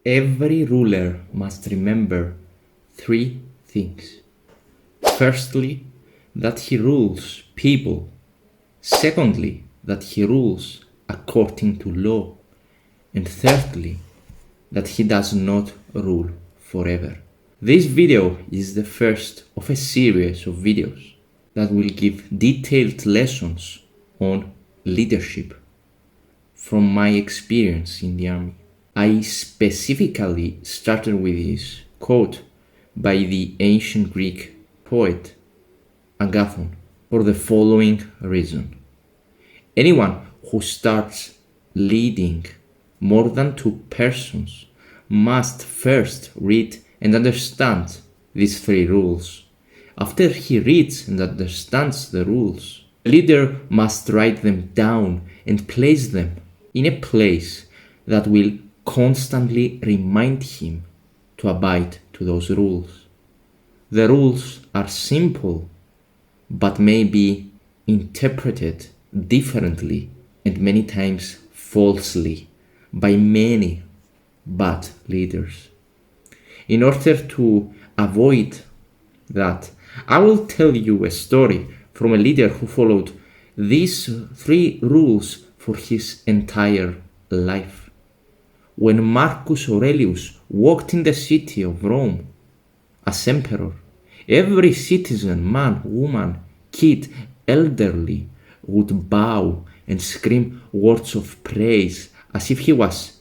Every ruler must remember three things. Firstly, that he rules people. Secondly, that he rules according to law. And thirdly, that he does not rule forever. This video is the first of a series of videos that will give detailed lessons on leadership from my experience in the army. I specifically started with this quote by the ancient Greek poet Agathon for the following reason. Anyone who starts leading more than two persons must first read and understand these three rules. After he reads and understands the rules, the leader must write them down and place them in a place that will constantly remind him to abide to those rules. The rules are simple, but may be interpreted differently and many times falsely by many bad leaders. In order to avoid that, I will tell you a story from a leader who followed these three rules for his entire life. When Marcus Aurelius walked in the city of Rome as emperor, every citizen, man, woman, kid, elderly, would bow and scream words of praise as if he was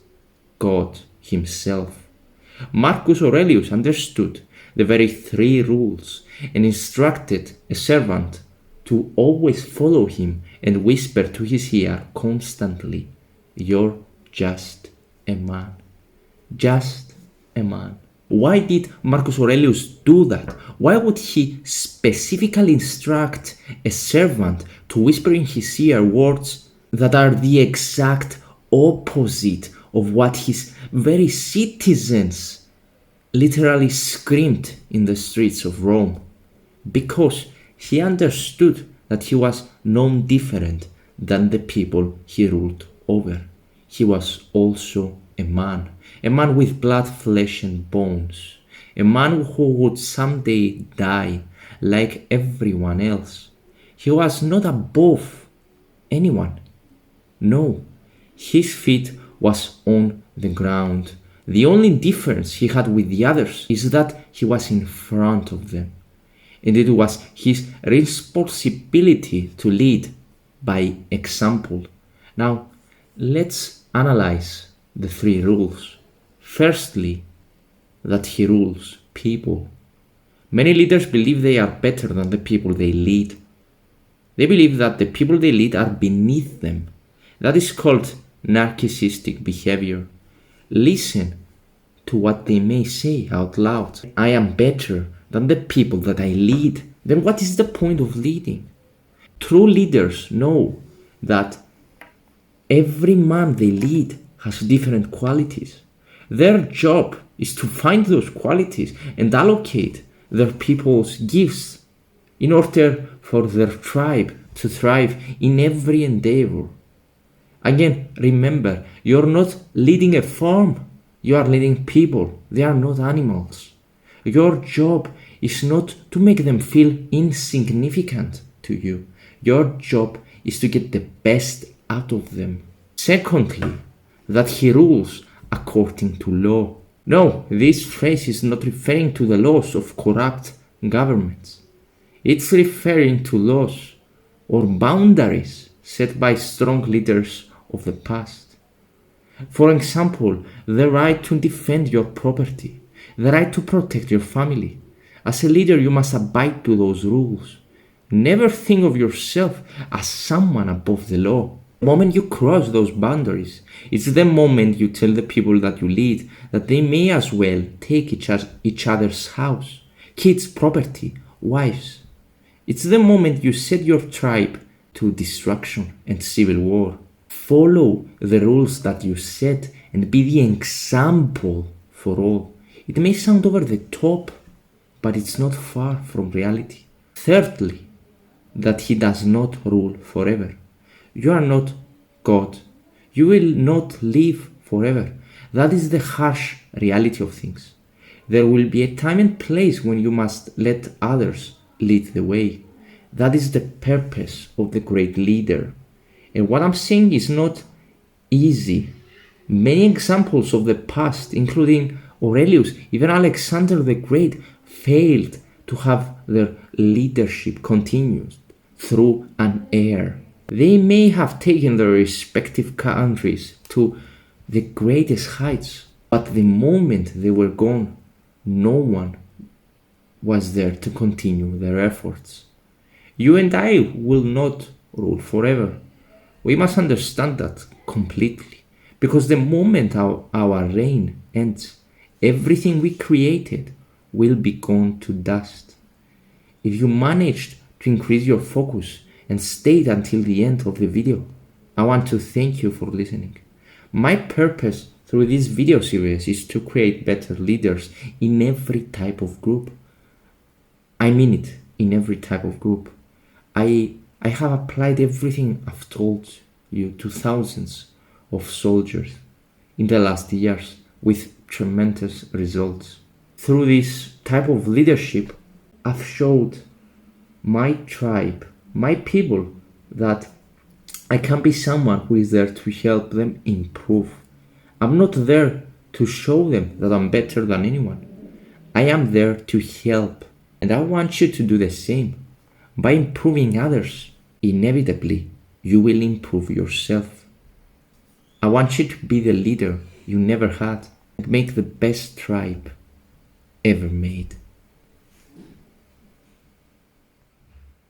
God himself. Marcus Aurelius understood the very three rules and instructed a servant to always follow him and whisper to his ear constantly, "You're just a man. Just a man." Why did Marcus Aurelius do that? Why would he specifically instruct a servant to whisper in his ear words that are the exact opposite of what his very citizens literally screamed in the streets of Rome? Because he understood that he was no different than the people he ruled over. He was also a man with blood, flesh and bones, a man who would someday die like everyone else. He was not above anyone. No, his feet was on the ground. The only difference he had with the others is that he was in front of them. And it was his responsibility to lead by example. Now, let's analyze the three rules. Firstly, that he rules people. Many leaders believe they are better than the people they lead. They believe that the people they lead are beneath them. That is called narcissistic behavior. Listen to what they may say out loud. I am better than the people that I lead. Then what is the point of leading? True leaders know that every man they lead has different qualities. Their job is to find those qualities and allocate their people's gifts in order for their tribe to thrive in every endeavor. Again, remember, you're not leading a farm. You are leading people. They are not animals. Your job is not to make them feel insignificant to you. Your job is to get the best out of them. Secondly, that he rules according to law. No, this phrase is not referring to the laws of corrupt governments. It's referring to laws or boundaries set by strong leaders of the past. For example, the right to defend your property, the right to protect your family. As a leader, you must abide to those rules. Never think of yourself as someone above the law. The moment you cross those boundaries, it's the moment you tell the people that you lead that they may as well take each other's house, kids' property, wives. It's the moment you set your tribe to destruction and civil war. Follow the rules that you set and be the example for all. It may sound over the top, but it's not far from reality. Thirdly, that he does not rule forever. You are not God. You will not live forever. That is the harsh reality of things. There will be a time and place when you must let others lead the way. That is the purpose of the great leader. And what I'm saying is not easy. Many examples of the past, including Aurelius, even Alexander the Great, failed to have their leadership continued through an heir. They may have taken their respective countries to the greatest heights, but the moment they were gone, no one was there to continue their efforts. You and I will not rule forever. We must understand that completely, because the moment our reign ends, everything we created will be gone to dust. If you managed to increase your focus and stayed until the end of the video, I want to thank you for listening. My purpose through this video series is to create better leaders in every type of group. I mean it, in every type of group. I have applied everything I've told you to thousands of soldiers in the last years with tremendous results. Through this type of leadership, I've showed my tribe, my people, that I can be someone who is there to help them improve. I'm not there to show them that I'm better than anyone. I am there to help, and I want you to do the same. By improving others, inevitably, you will improve yourself. I want you to be the leader you never had and make the best tribe ever made.